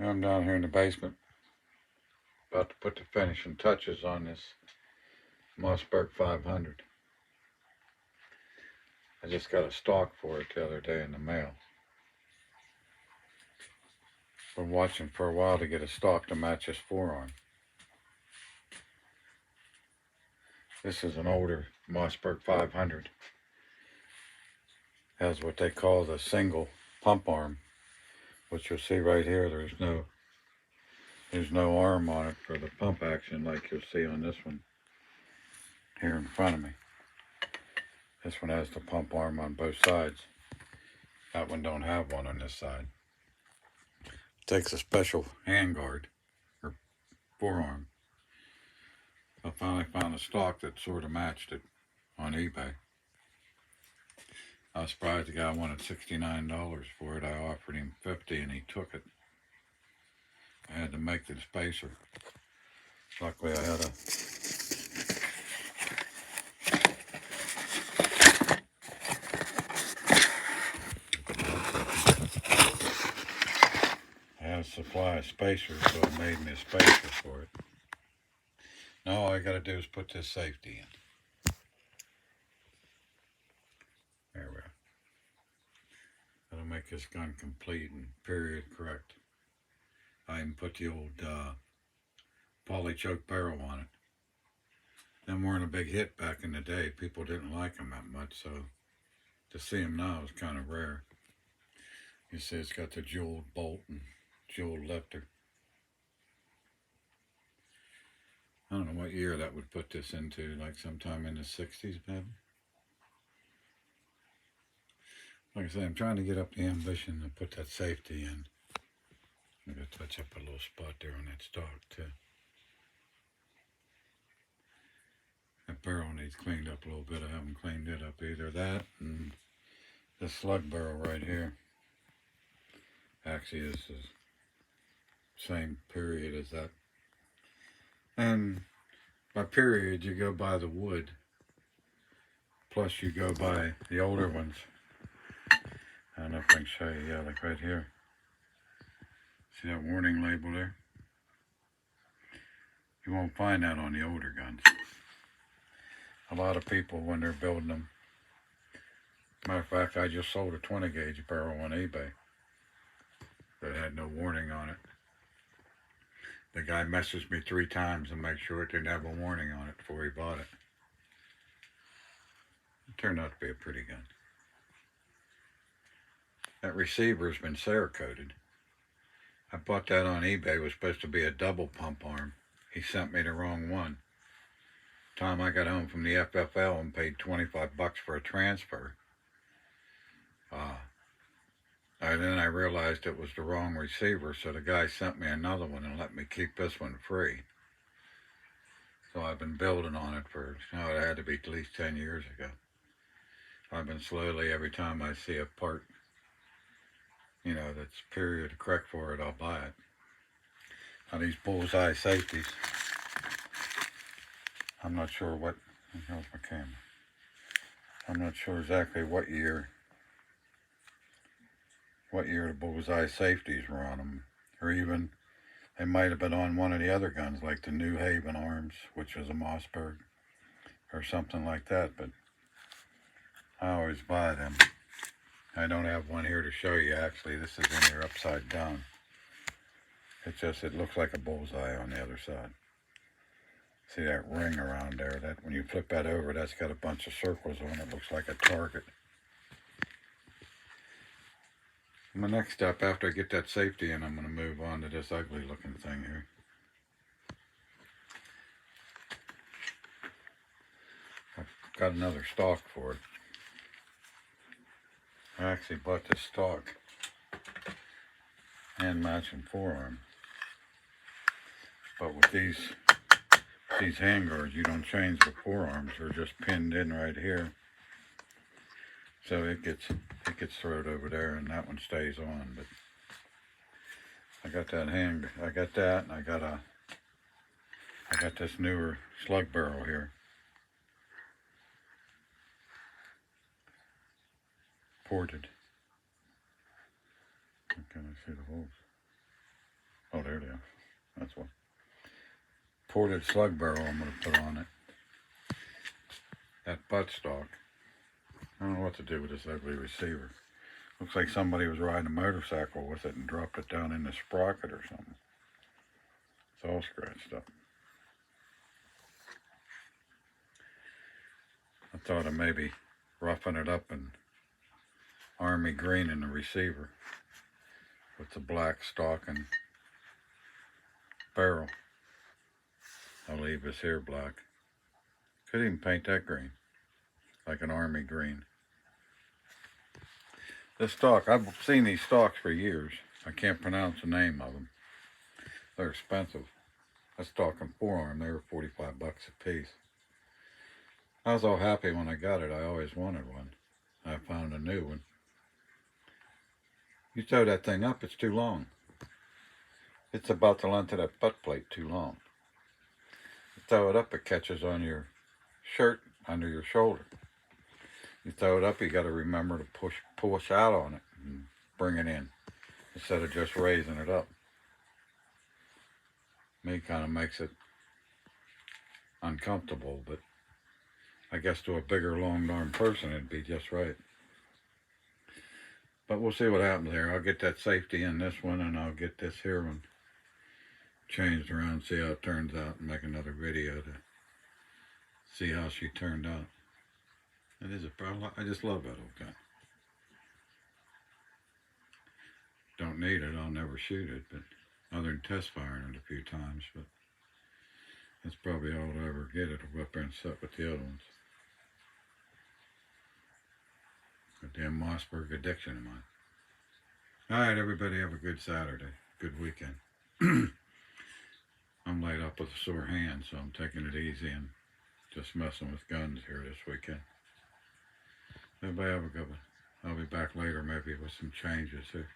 I'm down here in the basement, about to put the finishing touches on this Mossberg 500. I just got a stock for it the other day in the mail. Been watching for a while to get a stock to match his forearm. This is an older Mossberg 500. Has what they call the single pump arm, which you'll see right here. There's no arm on it for the pump action like you'll see on this one here in front of me. This one has the pump arm on both sides. That one don't have one on this side. It takes a special hand guard or forearm. I finally found a stock that sort of matched it on eBay. I was surprised the guy wanted $69 for it. I offered him $50 and he took it. I had to make the spacer. Luckily I had a supply of spacers, so it made me a spacer for it. Now all I gotta do is put this safety in. There we are. That'll make this gun complete and period correct. I even put the old poly choke barrel on it. Them weren't a big hit back in the day. People didn't like them that much, so to see them now is kind of rare. You see it's got the jeweled bolt and jeweled lifter. I don't know what year that would put this into, like sometime in the 60s maybe. Like I say, I'm trying to get up the ambition to put that safety in. I'm going to touch up a little spot there on that stock too. That barrel needs cleaned up a little bit. I haven't cleaned it up either. That and the slug barrel right here. Actually, this is same period as that. And by period, you go by the wood. Plus, you go by the older ones. I don't know if I can show you. Yeah, like right here. See that warning label there? You won't find that on the older guns. A lot of people, when they're building them, matter of fact, I just sold a 20 gauge barrel on eBay that had no warning on it. The guy messaged me 3 times to make sure it didn't have a warning on it before he bought it. It turned out to be a pretty gun. That receiver's been Cerakoted. I bought that on eBay. It was supposed to be a double pump arm. He sent me the wrong one. Time I got home from the FFL and paid $25 for a transfer. And then I realized it was the wrong receiver, so the guy sent me another one and let me keep this one free. So I've been building on it for, it had to be at least 10 years ago. I've been slowly, every time I see a part, that's period correct for it, I'll buy it. Now these bullseye safeties, I'm not sure what, here's my camera. I'm not sure exactly what year the bullseye safeties were on them, or even they might have been on one of the other guns, like the New Haven arms, which was a Mossberg, or something like that, but I always buy them. I don't have one here to show you, actually. This is in here upside down. It looks like a bullseye on the other side. See that ring around there? That when you flip that over, that's got a bunch of circles on it. Looks like a target. My next step, after I get that safety in, I'm going to move on to this ugly looking thing here. I've got another stock for it. I actually bought this stock and matching forearm. But with these handguards, you don't change the forearms. They're just pinned in right here. So it gets thrown over there, and that one stays on. But I got that and I got this newer slug barrel here. Ported. Can I see the holes? Oh, there it is. That's one. Ported slug barrel I'm going to put on it. That buttstock. I don't know what to do with this ugly receiver. Looks like somebody was riding a motorcycle with it and dropped it down in the sprocket or something. It's all scratched up. I thought of maybe roughing it up in army green in the receiver with the black stock and barrel. I'll leave this here black. Could even paint that green, like an army green. This stock, I've seen these stocks for years. I can't pronounce the name of them. They're expensive. I stock and forearm, they were 45 bucks a piece. I was all happy when I got it. I always wanted one. I found a new one. You sew that thing up, it's too long. It's about the length of that butt plate, too long. You sew it up, it catches on your shirt under your shoulder. You throw it up, you got to remember to push out on it and bring it in instead of just raising it up. Me kind of makes it uncomfortable, but I guess to a bigger, long-armed person, it'd be just right. But we'll see what happens there. I'll get that safety in this one, and I'll get this here one changed around, see how it turns out, and make another video to see how she turned out. It is a problem. I just love that old gun. Don't need it. I'll never shoot it, but other than test firing it a few times. But that's probably all I'll ever get. It'll go up there and sit with the other ones. A damn Mossberg addiction of mine. All right, everybody, have a good Saturday. Good weekend. I'm laid up with a sore hand, so I'm taking it easy and just messing with guns here this weekend. Everybody have a good one. I'll be back later maybe with some changes here.